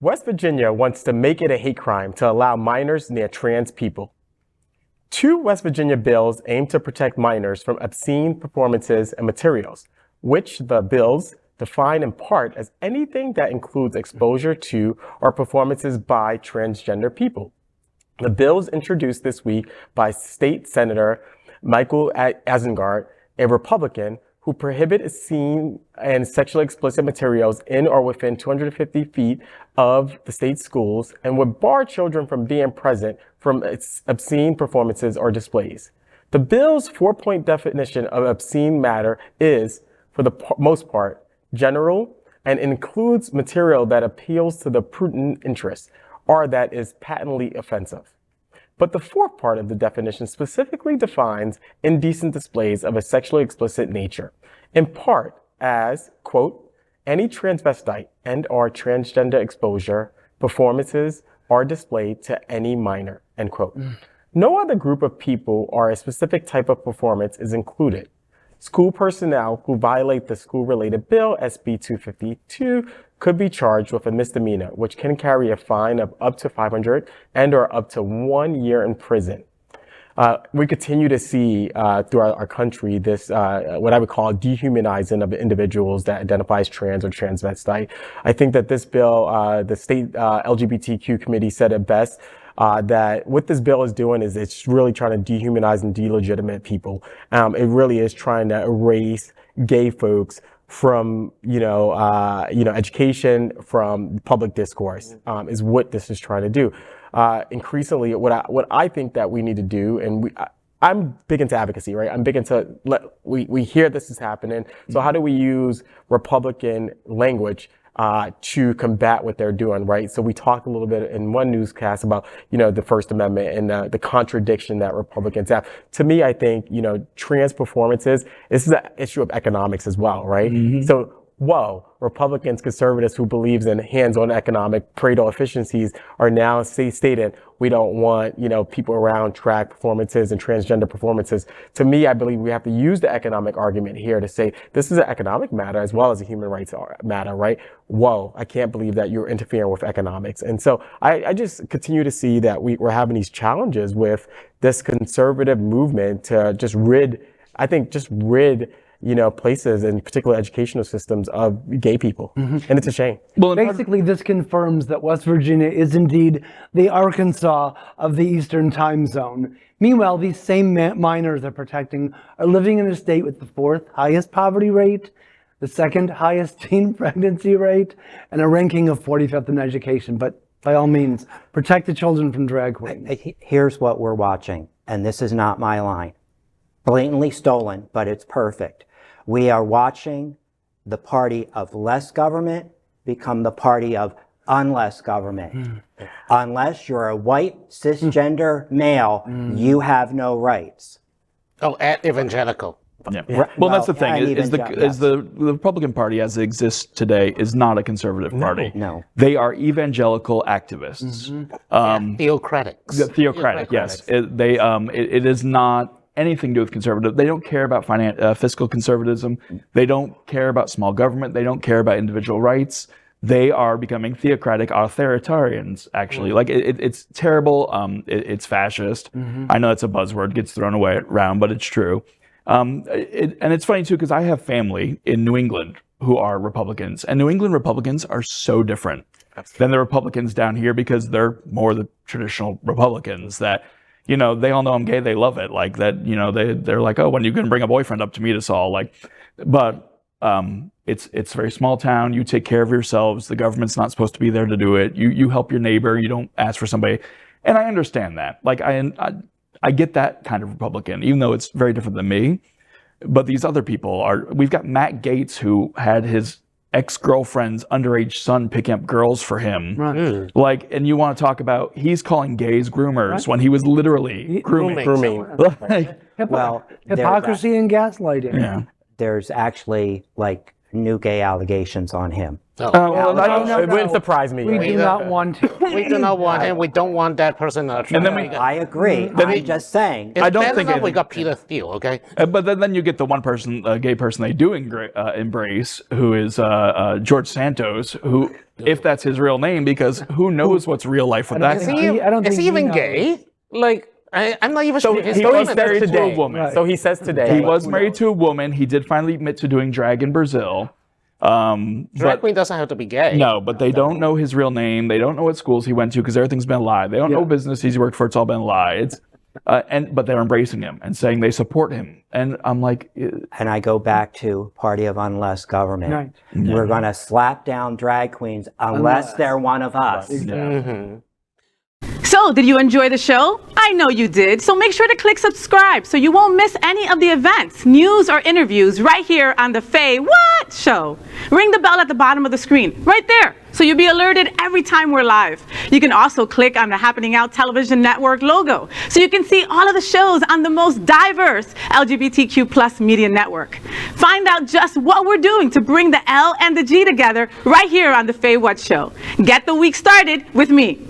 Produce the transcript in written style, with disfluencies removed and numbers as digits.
West Virginia wants to make it a hate crime to allow minors near trans people. 2 West Virginia bills aim to protect minors from obscene performances and materials, which the bills define in part as anything that includes exposure to or performances by transgender people. The bills introduced this week by State Senator Michael Azinger, a Republican, who prohibit obscene and sexually explicit materials in or within 250 feet of the state schools and would bar children from being present from obscene performances or displays. The bill's 4-point definition of obscene matter is, for the most part, general and includes material that appeals to the prurient interest or that is patently offensive. But the 4th part of the definition specifically defines indecent displays of a sexually explicit nature, in part as, quote, any transvestite and or transgender exposure, performances, or display to any minor, end quote. No other group of people or a specific type of performance is included. School personnel who violate the school-related bill, SB 252, could be charged with a misdemeanor, which can carry a fine of up to $500 and or up to 1 year in prison. We continue to see throughout our country this, what I would call dehumanizing of individuals that identify as trans or transvestite. I think that this bill, the state LGBTQ committee said it best, that what this bill is doing is it's really trying to dehumanize and delegitimate people. It really is trying to erase gay folks from, education, from public discourse, is what this is trying to do. Increasingly, what I think that we need to do, and I'm big into advocacy, right? I'm big into, we hear this is happening. So how do we use Republican language to combat what they're doing, right? So we talked a little bit in one newscast about, the First Amendment and the contradiction that Republicans have. To me, I think, trans performances, this is an issue of economics as well, right? So, Republicans, conservatives who believes in hands-on economic Pareto efficiencies are now stating we don't want, people around track performances and transgender performances. To me, I believe we have to use the economic argument here to say this is an economic matter as well as a human rights matter, right? I can't believe that you're interfering with economics. And so I just continue to see that we're having these challenges with this conservative movement to just rid places and particular educational systems of gay people. And it's a shame. Well, basically, this confirms that West Virginia is indeed the Arkansas of the Eastern time zone. Meanwhile, these same minors are living in a state with the 4th highest poverty rate, the 2nd highest teen pregnancy rate, and a ranking of 45th in education. But by all means, protect the children from drag queens. Here's what we're watching, and this is not my line. Blatantly stolen, but it's perfect. We are watching the party of less government become the party of unless government. Unless you're a white cisgender male, you have no rights. Oh, at evangelical. Yeah. Well, that's the thing. The Republican Party, as it exists today, is not a conservative party. No. They are evangelical activists. Theocratics. Theocratic, yes. It is not anything to do with conservative. They don't care about fiscal conservatism. They don't care about small government. They don't care about individual rights. They are becoming theocratic authoritarians, actually. Like, it's terrible. It's fascist. I know that's a buzzword, gets thrown around, but it's true. And it's funny, too, because I have family in New England who are Republicans. And New England Republicans are so different than the Republicans down here because they're more the traditional Republicans that, they all know I'm gay. They love it. Like that, they're like, oh, when are you going to bring a boyfriend up to meet us all? But it's a very small town. You take care of yourselves. The government's not supposed to be there to do it. You help your neighbor. You don't ask for somebody. And I understand that. Like, I get that kind of Republican, even though it's very different than me. But these other people we've got Matt Gaetz, who had his ex-girlfriend's underage son picking up girls for him. Right. And you want to talk about, he's calling gays groomers when he was literally grooming. Hypocrisy and gaslighting. Yeah. There's actually new gay allegations on him. It wouldn't surprise me. We do not want to. We do not want, and we don't want that person. And then I agree. I'm just saying. I don't think we got Peter Thiel, okay? But then you get the one person, gay person they do embrace, who is George Santos, who, if that's his real name, because who knows what's real life with that Is guy. he even gay? Like, I'm not even sure. He was married to a woman. Right. So he says today. He was married to a woman. He did finally admit to doing drag in Brazil. Drag queen doesn't have to be gay. No, but they don't know his real name. They don't know what schools he went to because everything's been a lie. They don't know business he's worked for. It's all been a lie. But they're embracing him and saying they support him. And I'm like, and I go back to party of unless government. Right. We're going to slap down drag queens unless they're one of us. So, did you enjoy the show? I know you did. So make sure to click subscribe so you won't miss any of the events, news, or interviews right here on the Faye What Show. Ring the bell at the bottom of the screen, right there, so you'll be alerted every time we're live. You can also click on the Happening Out Television Network logo so you can see all of the shows on the most diverse LGBTQ+ media network. Find out just what we're doing to bring the L and the G together right here on the Faye What Show. Get the week started with me.